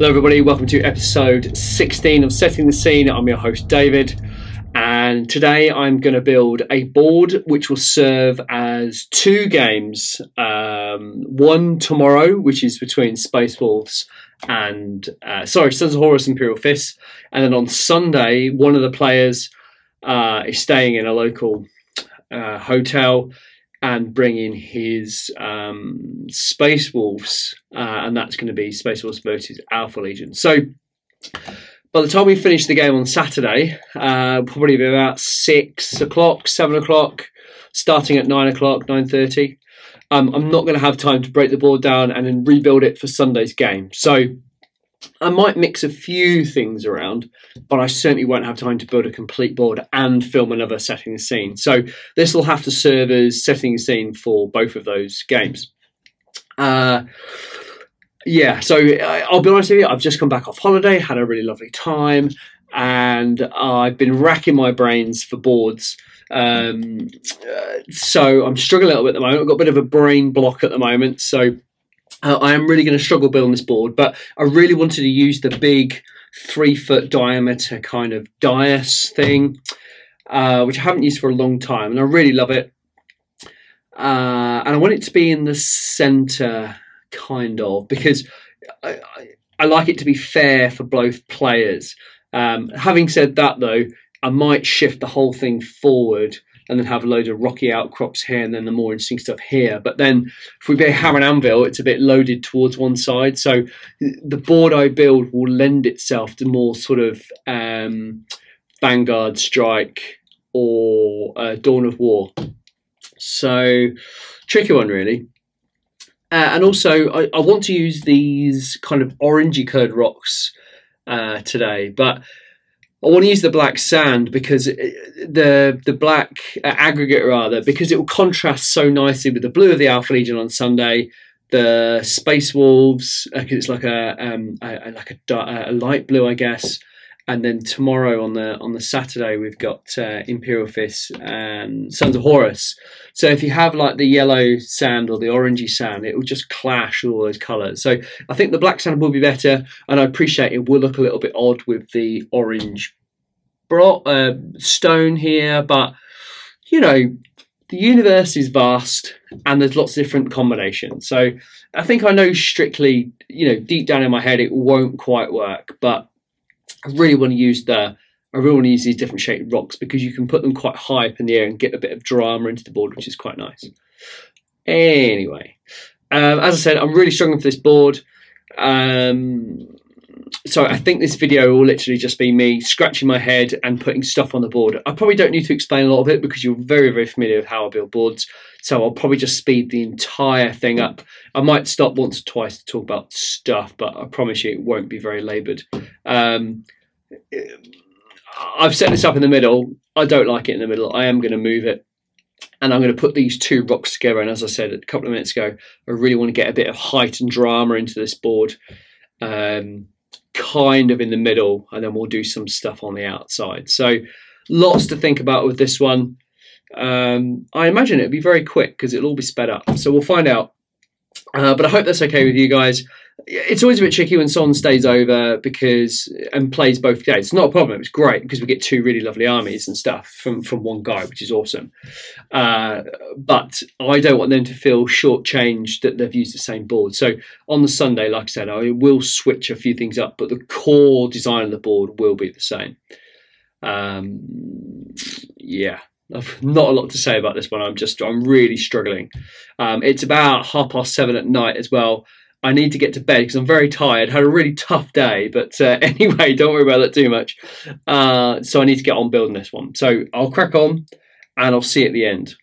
Hello everybody, welcome to episode 16 of Setting the Scene. I'm your host David, and today I'm going to build a board which will serve as two games. One tomorrow, which is between Space Wolves and Sons of Horus Imperial Fists, and then on Sunday one of the players is staying in a local hotel and bringing his Space Wolves, and that's going to be Space Wolves versus Alpha Legion. So by the time we finish the game on Saturday, probably be about 6 o'clock, 7 o'clock, starting at 9 o'clock, 9:30. I'm not going to have time to break the board down and then rebuild it for Sunday's game. So I might mix a few things around, but I certainly won't have time to build a complete board and film another Setting the Scene. So this will have to serve as setting the scene for both of those games. Yeah, so I'll be honest with you, I've just come back off holiday, had a really lovely time, and I've been racking my brains for boards. So I'm struggling a little bit at the moment. I've got a bit of a brain block at the moment, so I am really going to struggle building this board, but I really wanted to use the big 3-foot diameter kind of dais thing, which I haven't used for a long time, and I really love it. And I want it to be in the center, kind of, because I like it to be fair for both players. Having said that, though, I might shift the whole thing forward and then have a load of rocky outcrops here and then the more interesting stuff here. But then if we play hammer and anvil, it's a bit loaded towards one side. So the board I build will lend itself to more sort of Vanguard Strike or Dawn of War. So tricky one, really. And also I want to use these kind of orangey coloured rocks today, but I want to use the black sand because the black aggregate rather, because it will contrast so nicely with the blue of the Alpha Legion on Sunday, the Space Wolves, because it's like a light blue, I guess, and then tomorrow on the Saturday we've got Imperial Fists and Sons of Horus. So if you have like the yellow sand or the orangey sand, it will just clash all those colours. So I think the black sand will be better, and I appreciate it will look a little bit odd with the orange stone here, but you know, the universe is vast and there's lots of different combinations. So I think I know strictly, you know, deep down in my head it won't quite work, but I really want to use these different shaped rocks because you can put them quite high up in the air and get a bit of drama into the board, which is quite nice. Anyway, as I said, I'm really struggling for this board. So I think this video will literally just be me scratching my head and putting stuff on the board. I probably don't need to explain a lot of it because you're very, very familiar with how I build boards. So I'll probably just speed the entire thing up. I might stop once or twice to talk about stuff, but I promise you it won't be very laboured. I've set this up in the middle. I don't like it in the middle. I am going to move it. And I'm going to put these two rocks together. And as I said a couple of minutes ago, I really want to get a bit of height and drama into this board. Kind of in the middle, and then we'll do some stuff on the outside. So lots to think about with this one. I imagine it'll be very quick because it'll all be sped up. So we'll find out. But I hope that's okay with you guys. It's always a bit tricky when someone stays over and plays both days. It's not a problem. It's great because we get two really lovely armies and stuff from one guy, which is awesome. But I don't want them to feel shortchanged that they've used the same board. So on the Sunday, like I said, I will switch a few things up, but the core design of the board will be the same. Yeah. I've not a lot to say about this one. I'm really struggling. It's about 7:30 at night as well. I need to get to bed because I'm very tired. Had a really tough day, but anyway, don't worry about that too much. So I need to get on building this one. So I'll crack on and I'll see you at the end.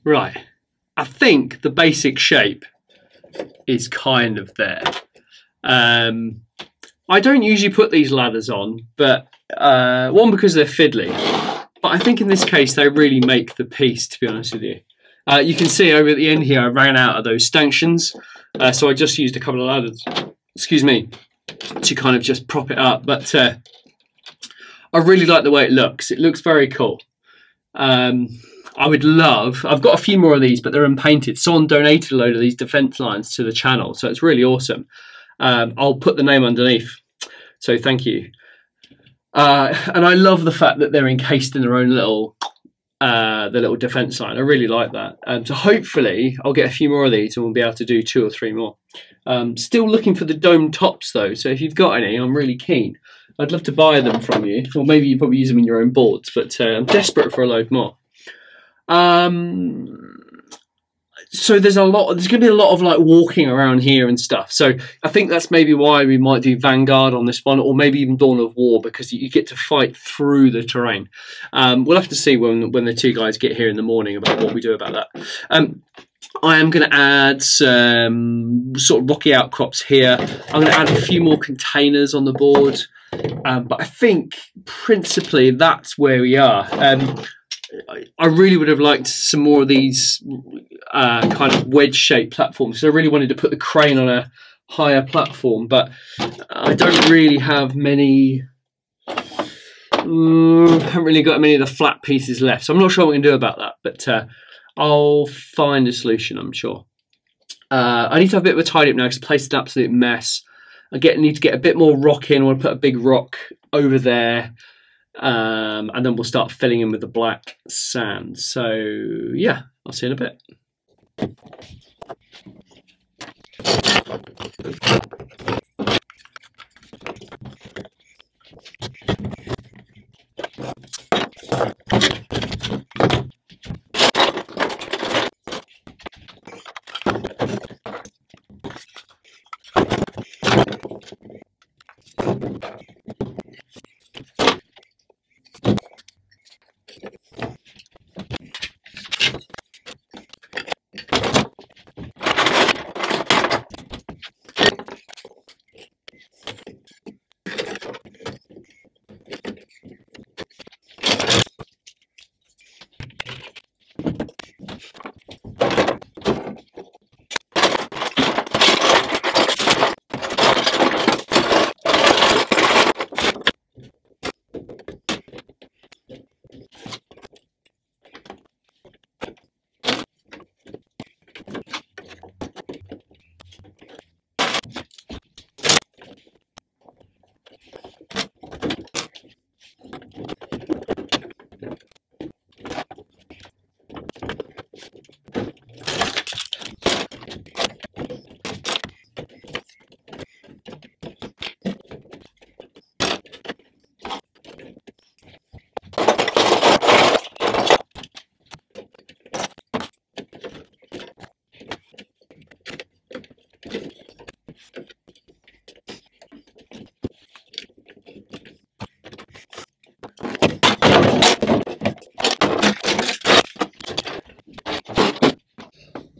Right, I think the basic shape is kind of there. I don't usually put these ladders on, but one, because they're fiddly, but I think in this case they really make the piece, to be honest with you. You can see over at the end here I ran out of those stanchions, so I just used a couple of ladders, excuse me, to kind of just prop it up. But I really like the way it looks. It looks very cool. I would love, I've got a few more of these, but they're unpainted. Someone donated a load of these defense lines to the channel, so it's really awesome. I'll put the name underneath, so thank you. And I love the fact that they're encased in their own little the little defense line. I really like that. So hopefully I'll get a few more of these and we'll be able to do 2 or 3 more. Still looking for the dome tops though, so if you've got any, I'm really keen. I'd love to buy them from you, or maybe you probably use them in your own boards, but I'm desperate for a load more. So there's going to be a lot of like walking around here and stuff. So I think that's maybe why we might do Vanguard on this one, or maybe even Dawn of War, because you get to fight through the terrain. We'll have to see when the 2 guys get here in the morning about what we do about that. I am going to add some sort of rocky outcrops here. I'm going to add a few more containers on the board, but I think principally that's where we are. I really would have liked some more of these kind of wedge-shaped platforms. So I really wanted to put the crane on a higher platform, but I don't really have many. Haven't really got many of the flat pieces left, so I'm not sure what we can do about that. But I'll find a solution, I'm sure. I need to have a bit of a tidy up now because the place is an absolute mess. Need to get a bit more rock in. I want to put a big rock over there. And then we'll start filling in with the black sand. So yeah, I'll see you in a bit.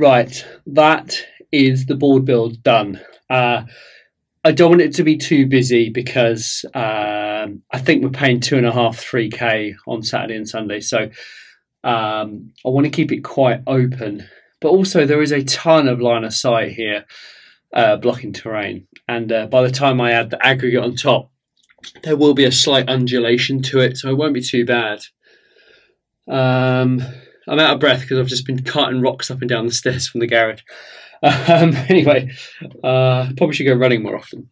Right, that is the board build done. I don't want it to be too busy because I think we're paying 2.5, 3K on Saturday and Sunday. So I want to keep it quite open. But also there is a ton of line of sight here blocking terrain. And by the time I add the aggregate on top, there will be a slight undulation to it, so it won't be too bad. I'm out of breath because I've just been carting rocks up and down the stairs from the garage. Anyway, probably should go running more often.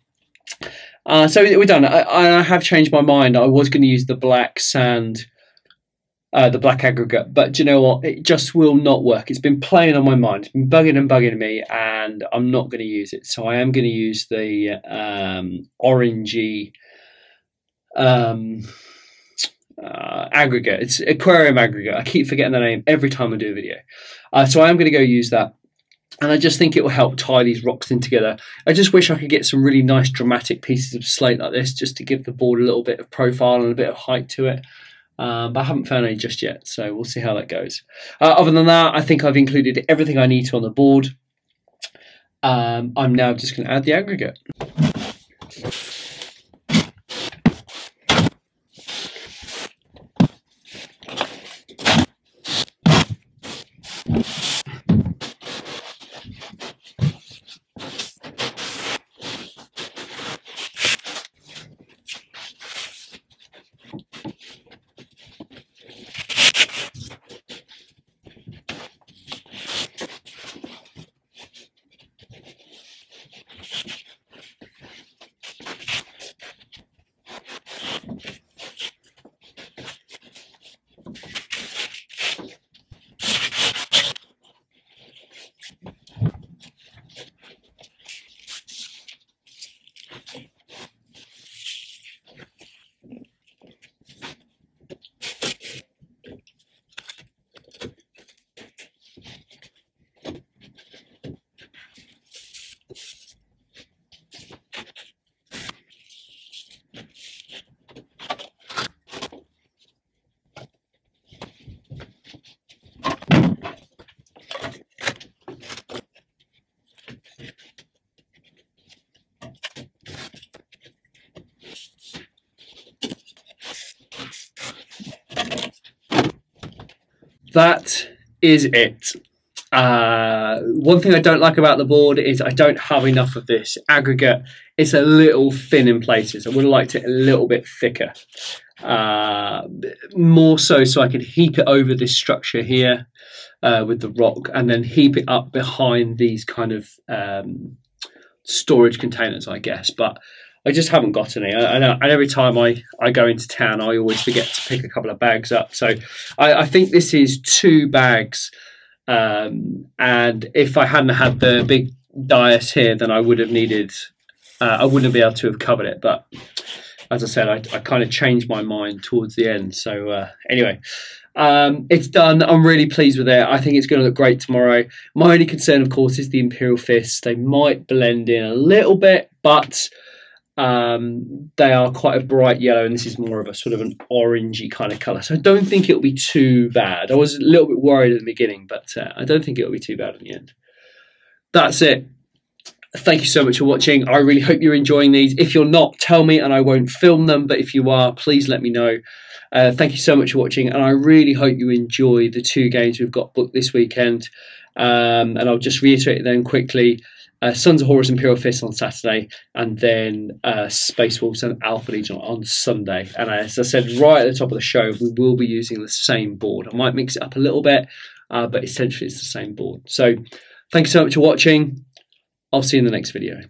So we're done. I have changed my mind. I was going to use the black sand, the black aggregate, but do you know what? It just will not work. It's been playing on my mind. It's been bugging and bugging me, and I'm not going to use it. So I am going to use the orangey aggregate. It's aquarium aggregate. I keep forgetting the name every time I do a video. So I am going to go use that. And I just think it will help tie these rocks in together. I just wish I could get some really nice dramatic pieces of slate like this just to give the board a little bit of profile and a bit of height to it. But I haven't found any just yet, so we'll see how that goes. Other than that, I think I've included everything I need to on the board. I'm now just going to add the aggregate. That is it. One thing I don't like about the board is I don't have enough of this aggregate. It's a little thin in places. I would have liked it a little bit thicker. More so I could heap it over this structure here with the rock and then heap it up behind these kind of storage containers, I guess. But I just haven't got any. And every time I go into town, I always forget to pick a couple of bags up. So I think this is 2 bags. And if I hadn't had the big dais here, then I would have needed, I wouldn't be able to have covered it. But as I said, I kind of changed my mind towards the end. So anyway, it's done. I'm really pleased with it. I think it's going to look great tomorrow. My only concern, of course, is the Imperial Fists. They might blend in a little bit, but they are quite a bright yellow, and this is more of a sort of an orangey kind of colour. So I don't think it'll be too bad. I was a little bit worried at the beginning, but I don't think it'll be too bad in the end. That's it. Thank you so much for watching. I really hope you're enjoying these. If you're not, tell me and I won't film them. But if you are, please let me know. Thank you so much for watching. And I really hope you enjoy the 2 games we've got booked this weekend. And I'll just reiterate them quickly. Sons of Horus Imperial Fist on Saturday, and then Space Wolves and Alpha Legion on Sunday. And as I said right at the top of the show, we will be using the same board. I might mix it up a little bit, but essentially it's the same board. So thank you so much for watching. I'll see you in the next video.